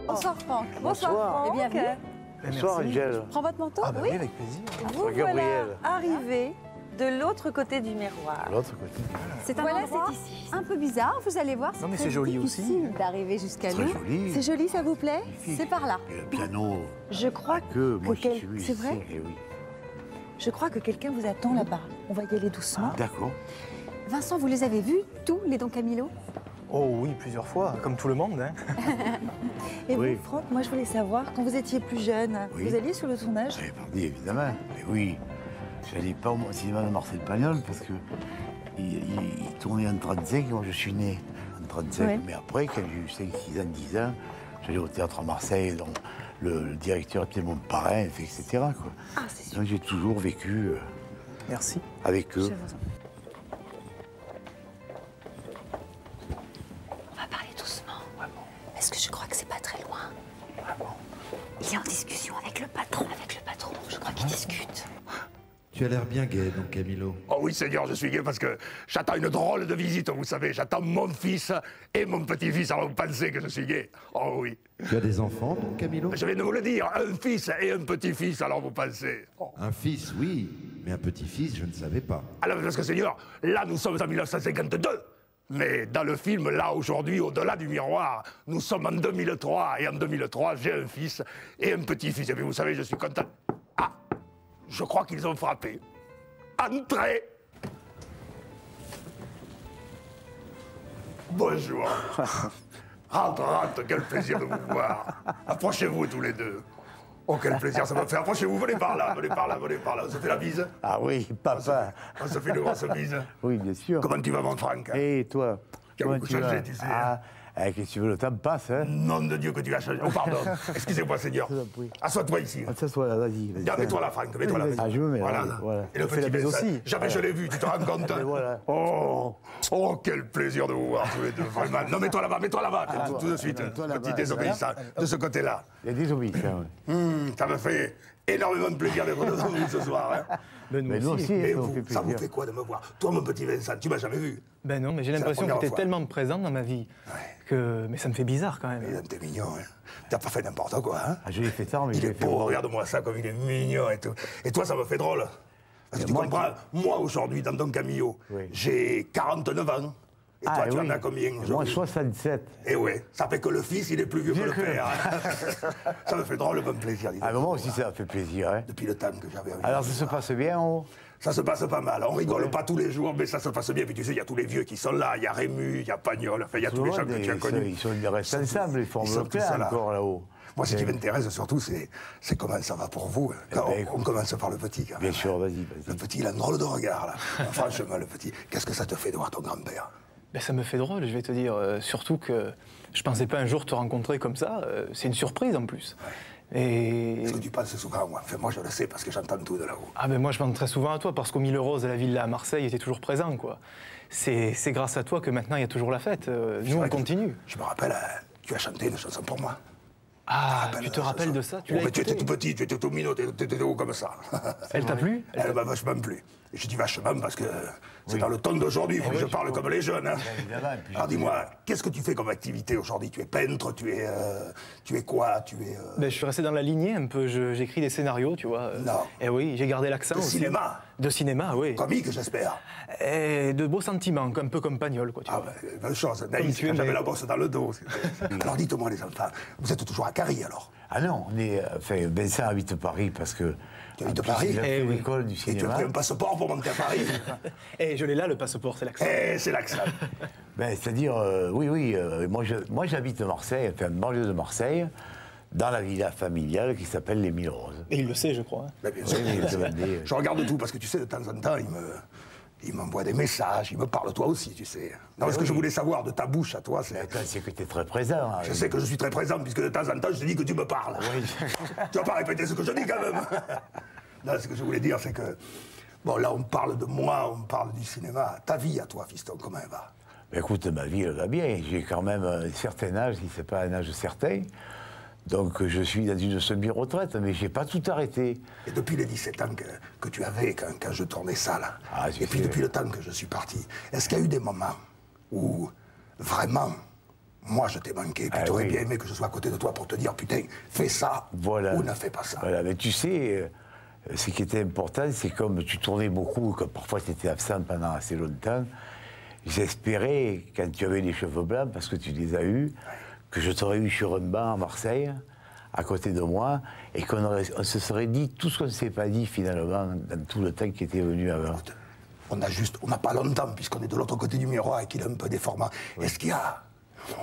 Bonsoir Franck. Bonsoir. Et bienvenue. Bonsoir Angèle. Prends votre manteau. Ah bah oui, avec plaisir. Vous voilà Gabriel. arrivé de l'autre côté du miroir. L'autre côté. C'est un Voilà, endroit c'est ici. un peu bizarre, vous allez voir. Non, mais très c'est joli difficile aussi. d'arriver jusqu'à Très nous. joli. C'est joli, ça vous plaît? Magnifique. C'est par là. Et le piano, Je crois que moi que je suis c'est vrai ici. Eh oui. Je crois que quelqu'un vous attend là-bas. On va y aller doucement. D'accord. Vincent, vous les avez vus, tous les Don Camillo? Oh oui, plusieurs fois, comme tout le monde. Hein. Et Oui. vous, Franck, moi je voulais savoir, quand vous étiez plus jeune, Oui. vous alliez sur le tournage? J'avais pas dit évidemment. Mais oui, j'allais pas au cinéma de Marcel Pagnol parce que il tournait en 35 et moi je suis né en 35. Ouais. Mais après, quand j'ai eu 5, 6 ans, 10 ans, j'allais au théâtre à Marseille, donc le directeur était mon parrain, etc. Quoi. Ah, c'est sûr. Donc j'ai toujours vécu Merci. avec eux. Je vous en- On va parler doucement. Parce que je crois que c'est pas très loin. Il est en discussion avec le patron. Je crois qu'ils discutent. Tu as l'air bien gai, donc Camilo. Oh oui, Seigneur, je suis gai parce que j'attends une drôle de visite, vous savez. J'attends mon fils et mon petit-fils, alors vous pensez que je suis gai. Oh oui. Tu as des enfants, donc Camilo? Je viens de vous le dire, un fils et un petit-fils, alors vous pensez. Oh. Un fils, oui, mais un petit-fils, je ne savais pas. Alors, parce que Seigneur, là, nous sommes en 1952. Mais dans le film, là, aujourd'hui, au-delà du miroir, nous sommes en 2003. Et en 2003, j'ai un fils et un petit-fils. Et puis, vous savez, je suis content. Ah, je crois qu'ils ont frappé. Entrez. Bonjour. Rentre, rentre, quel plaisir de vous voir. Approchez-vous tous les deux. Oh, quel plaisir ça me fait. Approchez-vous, venez par là, venez par là, venez par là. On se fait la bise. Ah oui, papa. On se fait une grosse bise. Oui, bien sûr. Comment tu vas, mon Franck? Et toi? Qui a Comment beaucoup tu vas? changé, tu sais, Ah, qu'est-ce que tu veux, le temps passe, hein? Nom de Dieu que tu as changé. Oh, pardon. Excusez-moi, Seigneur. Je t'en prie. Assois-toi ici. Ah, s'assois là, vas-y. Viens, mets-toi là, Franck, mets-toi là. Vas-y, vas-y. Ah, je me mets là, Voilà. voilà. Et le On fait la petit bise Vincent, aussi. jamais je l'ai vu, tu te rends compte? Et voilà. Oh, oh, quel plaisir de vous voir tous les deux, vraiment. Non, mets-toi là-bas, tout de suite. mets-toi là-bas. Petit désobéissant, de ce côté-là. Il y a des obéissants, ouais. Ça me fait énormément de plaisir d'être devant vous ce soir. Hein. Ben, Mais nous aussi, Et ça nous vous, fait ça vous plaisir. fait quoi de me voir? Toi, mon petit Vincent, tu m'as jamais vu. Ben non, mais j'ai la l'impression que première tu es fois. tellement présent dans ma vie que... Mais ça me fait bizarre quand même. Mais t'es mignon, hein. T'as pas fait n'importe quoi, hein. Ah, je l'ai fait tard, mais Il je est l'ai fait beau, voir. regarde-moi ça, comme il est mignon et tout. Et toi, ça me fait drôle. Parce que tu moi comprends, moi aujourd'hui, dans Don Camillo, Oui. j'ai 49 ans. Et toi, tu en as combien Moi, aujourd'hui? 67. Eh ouais, ça fait que le fils, il est plus vieux que le père. Ça me fait drôlement plaisir. dis donc. Ah, mais moi aussi, ça fait plaisir, hein. Depuis le temps que j'avais envie. Alors, ça se passe bien, oh? Ça se passe pas mal. On rigole pas tous les jours, mais ça se passe bien. Puis tu sais, il y a tous les vieux qui sont là. Il y a Rému, il y a Pagnol, enfin, il y a tous les gens que tu as connus. Ils restent ensemble, ils forment Ils sont le tous clan là. encore là-haut. Moi, ce qui m'intéresse surtout, c'est comment ça va pour vous. Quand ben, on commence par le petit, quand même. Bien sûr, vas-y, Le vas-y. petit, il a un drôle de regard, là. Franchement, le petit. Qu'est-ce que ça te fait de voir ton grand-père? Ben, ça me fait drôle, je vais te dire. Surtout que je pensais pas un jour te rencontrer comme ça. C'est une surprise en plus. Et... Est-ce que tu penses souvent à moi? Enfin, moi, je le sais parce que j'entends tout de là-haut. Ah ben moi je pense très souvent à toi parce qu'au Mille Roses, la villa à Marseille était toujours présent quoi. C'est grâce à toi que maintenant il y a toujours la fête. Nous on vrai que continue. Je me rappelle, tu as chanté une chanson pour moi. Ah, rappelle tu te la rappelles chanson. de ça? Tu Oh, l'as mais tu étais écouté? tout petit, tu étais tout minot, tu étais haut comme ça. Elle t'a plu? Elle m'a vachement plu. Et je dis vachement parce que c'est dans le ton d'aujourd'hui, il faut que je parle comme les jeunes. Hein. évidemment, et puis Alors dis-moi, qu'est-ce que tu fais comme activité aujourd'hui? Tu es peintre, tu es quoi? Tu es... Ben, je suis resté dans la lignée un peu, j'écris des scénarios, tu vois. Non. Et oui, j'ai gardé l'accent De aussi. cinéma? De cinéma, oui. Comique, j'espère. Et de beaux sentiments, un peu comme Pagnol, quoi, tu Ah vois. ben, bonne chose. Naïs, tu es, j'avais mais- la bosse dans le dos. Alors dites-moi les enfants, vous êtes toujours à Carry alors? Ah non, on est... Enfin, Vincent habite Paris parce que... Tu habites en plus, Paris? Il a fait Eh oui. l'école du Et tu as cinéma. pris un passeport pour monter à Paris? Et je l'ai là, le passeport, c'est l'accent. Eh, c'est l'accent. Ben, c'est-à-dire, oui, moi j'habite Marseille, enfin, banlieue de Marseille, dans la villa familiale qui s'appelle les Mille Roses. Et il le sait, je crois. hein. Mais bien sûr. Oui, il demandait, Je regarde tout parce que tu sais, de temps en temps, il m'envoie des messages, il me parle toi aussi, tu sais. Non, ce que je voulais savoir de ta bouche à toi, c'est... Attends, c'est que tu es très présent. hein. Je sais que je suis très présent puisque de temps en temps, je te dis que tu me parles. Oui. Tu vas pas répéter ce que je dis quand même. Non, ce que je voulais dire, c'est que... Bon, là, on parle de moi, on parle du cinéma. Ta vie à toi, fiston, comment elle va? Ben, écoute, ma vie, elle va bien. J'ai quand même un certain âge, si c'est pas un âge certain. Donc, je suis dans une semi-retraite, mais j'ai pas tout arrêté. Et depuis les 17 ans que tu avais quand je tournais ça, là, Ah, je et puis sais. depuis le temps que je suis parti, est-ce qu'il y a eu des moments où, vraiment, Moi, je t'ai manqué, puis Ah tu aurais oui. bien aimé que je sois à côté de toi pour te dire, putain, fais ça Voilà. ou ne fais pas ça. Voilà, mais tu sais, ce qui était important, c'est comme tu tournais beaucoup, que parfois tu étais absent pendant assez longtemps, j'espérais, quand tu avais les cheveux blancs, parce que tu les as eus, que je t'aurais eu sur un banc à Marseille, à côté de moi, et on se serait dit tout ce qu'on ne s'est pas dit finalement dans tout le temps qui était venu avant. On n'a pas longtemps, puisqu'on est de l'autre côté du miroir et qu'il est un peu déformant. Est-ce qu'il y a... bon,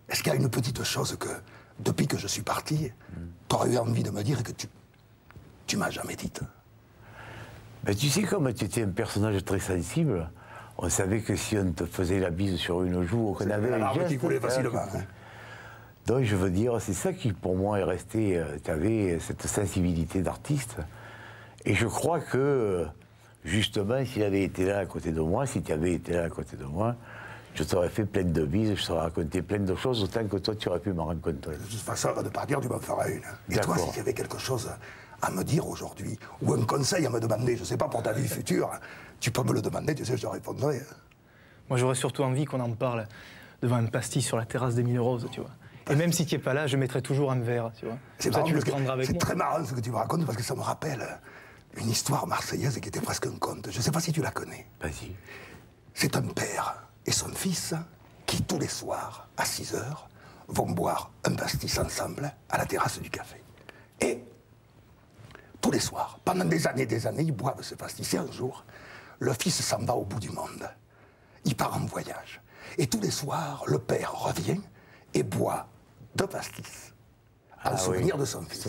est-ce qu'il y a une petite chose que, depuis que je suis parti, tu aurais eu envie de me dire et que tu m'as jamais dite? Ben, tu sais, comme tu étais un personnage très sensible, on savait que si on te faisait la bise sur une joue, qu'on avait la un larme geste... qui coulait facilement, hein. Donc je veux dire, c'est ça qui pour moi est resté, tu avais cette sensibilité d'artiste. Et je crois que, justement, s'il avait été là à côté de moi, si tu avais été là à côté de moi, je t'aurais fait plein de bises, je t'aurais raconté plein de choses, autant que toi, tu aurais pu m'en raconter. De toute façon, avant de partir, tu m'en feras une. Et toi, si tu avais quelque chose à me dire aujourd'hui, ou un conseil à me demander, je ne sais pas, pour ta vie future, tu peux me le demander, tu sais, je te répondrai. Moi, j'aurais surtout envie qu'on en parle devant un pastis sur la terrasse des Mille Roses, tu vois. Et même si tu n'es pas là, je mettrai toujours un verre, tu vois. C'est Ça, marrant tu le parce que prendras avec c'est moi. très marrant ce que tu me racontes, parce que ça me rappelle une histoire marseillaise qui était presque un conte. Je ne sais pas si tu la connais. Vas-y. C'est un père et son fils qui, tous les soirs, à 6 heures, vont boire un pastis ensemble à la terrasse du café. Et tous les soirs, pendant des années, ils boivent ce pastis. Et un jour, le fils s'en va au bout du monde. Il part en voyage. Et tous les soirs, le père revient et boit 2 pastis en souvenir de son fils.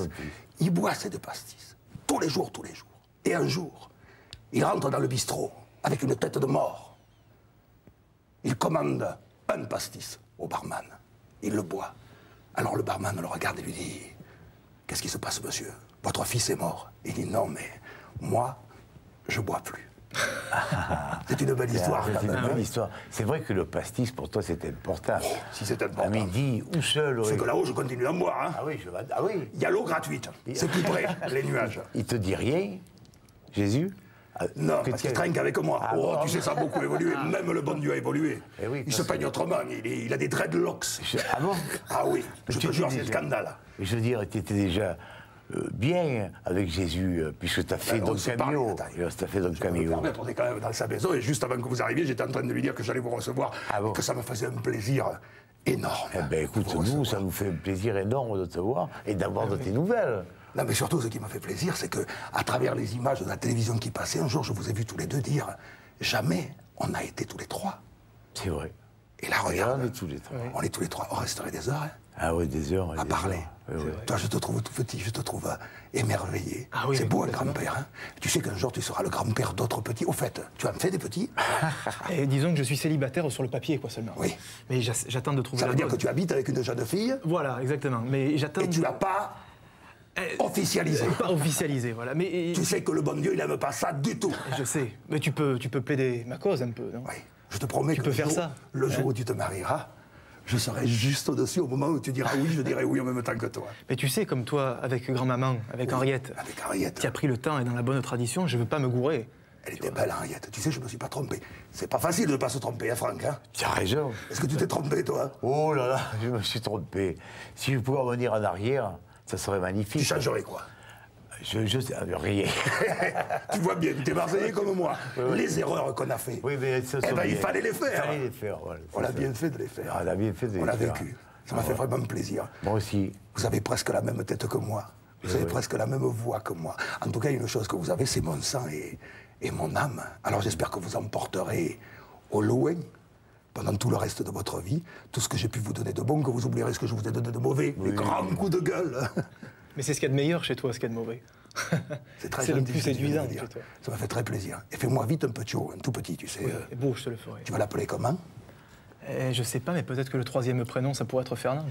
Il boit ces 2 pastis tous les jours. Et un jour, il rentre dans le bistrot avec une tête de mort. Il commande un pastis au barman. Il le boit. Alors le barman le regarde et lui dit « Qu'est-ce qui se passe, monsieur? Votre fils est mort. » Il dit « Non, mais moi, je bois plus. » C'est une belle histoire, quand C'est une même. belle histoire. C'est vrai que le pastis, pour toi, c'était important. Si c'est important. À midi, ou seul. C'est que là-haut, je continue à en boire. Hein. Ah oui, ah oui. Il y a l'eau gratuite. C'est plus près, les nuages. Il te dit rien, Jésus? Non, Que parce tu- qu'il trinque avec moi. Ah Oh, bon. tu sais, ça a beaucoup évolué. Même le bon Dieu a évolué. Eh oui, Il se parce peigne que- autrement. Il a des dreadlocks. Ah bon? Ah oui, je Tu te jure, étais c'est le déjà- scandale. Je veux dire, tu étais déjà bien avec Jésus, puisque tu as fait On Don se parle, Camillo. attends. Tu as fait Don Je me Camillo. permets, on est quand même dans sa maison, et juste avant que vous arriviez, j'étais en train de lui dire que j'allais vous recevoir, Ah bon? que ça me faisait un plaisir énorme. Eh bien, écoute, de vous nous, recevoir. ça nous fait un plaisir énorme de te voir et d'avoir de tes nouvelles. Non, mais surtout, ce qui m'a fait plaisir, c'est que, à travers les images de la télévision qui passaient, un jour, je vous ai vu tous les deux dire jamais on n'a été tous les 3. C'est vrai. Et là, Et regarde, on est tous les 3. on est tous les 3. On resterait des heures hein, Ah oui, des heures. à des parler. heures. Oui, oui. Toi, je te trouve tout petit, je te trouve émerveillé. Ah oui, c'est mais beau un complètement. grand-père. Hein. Tu sais qu'un jour, tu seras le grand-père d'autres petits. Au fait, tu en fais des petits? Et disons que je suis célibataire sur le papier, quoi, seulement. Oui. Mais j'attends de trouver Ça la veut dire que bonne. tu habites avec une jeune fille Voilà, exactement. Mais j'attends... et tu n'as pas officialisé. Pas officialisé, voilà. Mais Tu sais que le bon Dieu, il n'aime pas ça du tout. je sais. Mais tu peux plaider ma cause un peu, non? Oui, je te promets Tu que peux faire ça. le jour où tu te marieras, je serai juste au-dessus au moment où tu diras oui, je dirai oui en même temps que toi. Mais tu sais, comme toi, avec grand-maman, avec Henriette, Avec Henriette. qui a pris le temps et dans la bonne tradition, je veux pas me gourer. Elle était belle, Henriette. Tu sais, je me suis pas trompé. C'est pas facile de ne pas se tromper, hein, Franck. Hein. Tu as raison. Est-ce que tu t'es trompé, toi? Oh là là, je me suis trompé. Si je pouvais revenir en arrière, ça serait Tu magnifique. changerais quoi? Rien. Tu vois bien, tu es Marseillais comme moi. oui. Les erreurs qu'on a fait, Oui, mais ça eh ben, il fallait les faire. Il fallait les faire, voilà. On a bien fait de les faire. On a bien fait de les On l'a faire. vécu. Ça m'a fait vraiment plaisir. Moi aussi. Vous avez presque la même tête que moi. Vous avez presque la même voix que moi. En tout cas, une chose que vous avez, c'est mon sang et mon âme. Alors j'espère que vous en porterez au loin pendant tout le reste de votre vie. Tout ce que j'ai pu vous donner de bon, que vous oublierez ce que je vous ai donné de mauvais. Les grands coups de gueule. Mais c'est ce qu'il y a de meilleur chez toi, ce qu'il y a de mauvais. C'est très C'est le gentil, plus ce que tu viens de séduisant me dire. chez toi. Ça m'a fait très plaisir. Et fais-moi vite un petit haut, un tout petit, tu sais. Et beau, je te le ferai. Tu vas l'appeler comment? Je sais pas, mais peut-être que le 3e prénom, ça pourrait être Fernand.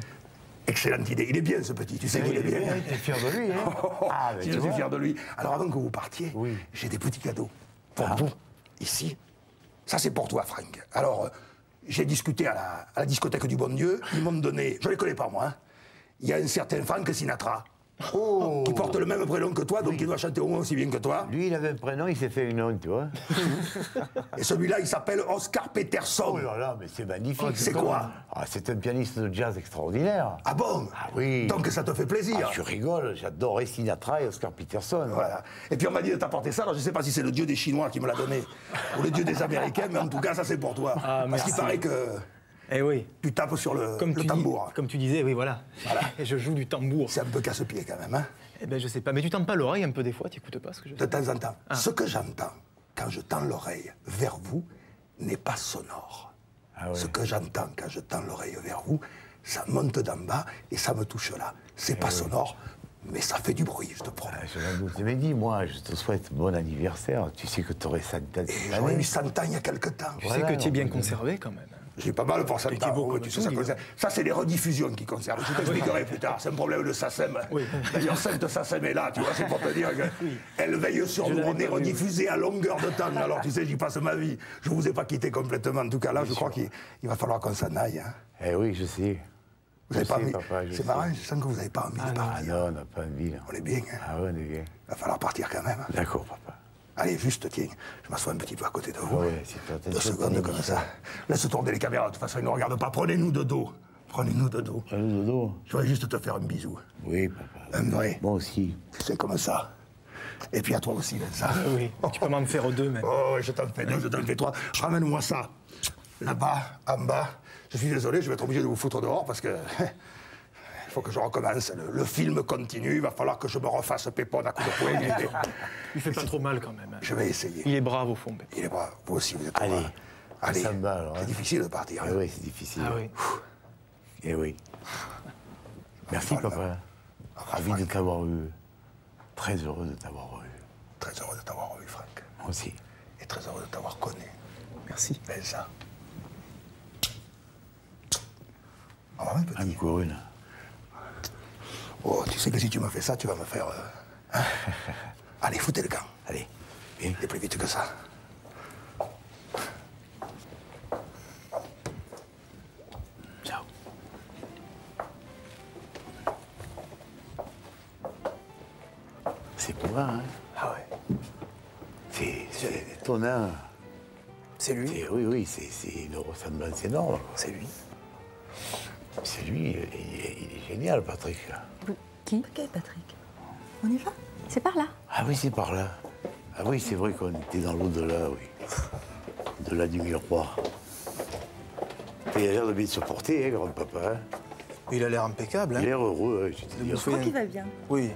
Excellente idée. Il est bien, ce petit. Tu sais qu'il est bien. Tu es fier de lui, hein? Ah, mais Si tu je suis vois. fier de lui. Alors avant que vous partiez, Oui. j'ai des petits cadeaux pour Ah. vous, ici. Ça, c'est pour toi, Franck. Alors, j'ai discuté à la discothèque du Bon Dieu. Ils m'ont donné, je ne les connais pas, moi, hein. Il y a un certain Frank Sinatra. Oh. Qui porte le même prénom que toi, donc il doit chanter au moins aussi bien que toi. Lui, il avait un prénom, il s'est fait un nom, tu vois. Et celui-là, il s'appelle Oscar Peterson. Oh là là, mais c'est magnifique. C'est quoi? Ah, c'est un pianiste de jazz extraordinaire. Ah bon? Ah oui. Donc ça te fait plaisir. Ah, tu rigoles, j'adore Sinatra et Oscar Peterson. Voilà. Et puis on m'a dit de t'apporter ça, alors je ne sais pas si c'est le dieu des Chinois qui me l'a donné, ou le dieu des Américains, mais en tout cas, ça c'est pour toi. Ah, Parce qu'il merci. paraît que Eh oui. tu tapes sur le tambour. Comme tu disais, oui, voilà. Et je joue du tambour. C'est un peu casse-pied quand même, hein, Eh ben, je sais pas. Mais tu tends pas l'oreille un peu des fois, tu écoutes pas ce que je de dis. temps en temps. Ce que j'entends quand je tends l'oreille vers vous n'est pas sonore. Ah ouais. Ce que j'entends quand je tends l'oreille vers vous, ça monte d'en bas et ça me touche là. C'est pas sonore, mais ça fait du bruit, je te promets. Ah, je m'en doute. Mais dis-moi, je te souhaite bon anniversaire. Tu sais que tu aurais 100 ans cette Et j'aurais eu année. 100 ans il y a quelque temps. Tu Voilà, sais que tu es bien on- conservé quand même. J'ai pas mal pour 100 Petit beau ans. comme Tu sais, tout, ça, dis donc. ça, c'est les rediffusions qui conservent. Je t'expliquerai plus tard. C'est un problème de SACEM. Oui. D'ailleurs, Sainte SACEM est là, tu vois, c'est pour te dire qu'elle veille sur Je nous. l'avais On est pas vu, rediffusé à longueur de temps. Alors, tu sais, j'y passe ma vie. Je vous ai pas quitté complètement. En tout cas, là, je crois qu'il va falloir qu'on s'en aille. Hein. Eh oui, je sais. Vous avez Je pas sais, envie. papa, je C'est sais. marrant, je sens que vous n'avez pas envie de Ah partir. non, on n'a pas envie, là. On est bien. Hein. Ah ouais, on est bien. Il va falloir partir quand même. D'accord, papa. Allez, juste, tiens, je m'assois un petit peu à côté de vous. Ah ouais, c'est toi, t'as 2 une secondes bonne comme idée. ça. Laisse tourner les caméras. De toute façon, ils ne nous regardent pas. Prenez-nous de dos. Prenez-nous de dos. Allô, dodo. Je voudrais juste te faire un bisou. Oui, papa. Un vrai. Moi aussi. C'est comme ça. Et puis à toi aussi, Vincent. Oui, tu peux m'en faire deux même. Oh, je t'en fais 2, je t'en fais 3. Ramène-moi ça. Là-bas, en bas. Je suis désolé, je vais être obligé de vous foutre dehors parce que... Il faut que je recommence. Le film continue. Il va falloir que je me refasse pépon à coups de poing. Il fait pas trop mal quand même. Je vais essayer. Il est brave au fond. Pépé. Il est brave. Vous aussi, vous êtes Allez. brave. Allez. Ça me va, alors, hein. C'est difficile de partir. Eh hein. oui, c'est difficile. Ah oui. Eh oui. Merci, Voilà. papa. Ravi de t'avoir eu. Très heureux de t'avoir eu. Très heureux de t'avoir eu, Franck. Moi aussi. Et très heureux de t'avoir connu. Merci. Vincent. Oh, un petit. Encore une. Oh, tu sais que si tu me fais ça, tu vas me faire... hein. Allez, foutez le camp. Allez, viens. Et plus vite que ça. Ciao. C'est pour moi, hein. Ah ouais. C'est étonnant. C'est lui. Oui, c'est une ressemblance énorme. C'est lui. C'est lui, il est génial, Patrick. Qui Ok, Patrick. On y va C'est par là. Ah oui, c'est par là. Ah oui, c'est vrai qu'on était dans l'au-delà, oui. Au-delà du miroir. Il a l'air de bien se porter, hein, grand-papa. Hein. Il a l'air impeccable. Il a Hein. l'air heureux, hein, je te dis. Je crois qu'il va bien. Oui,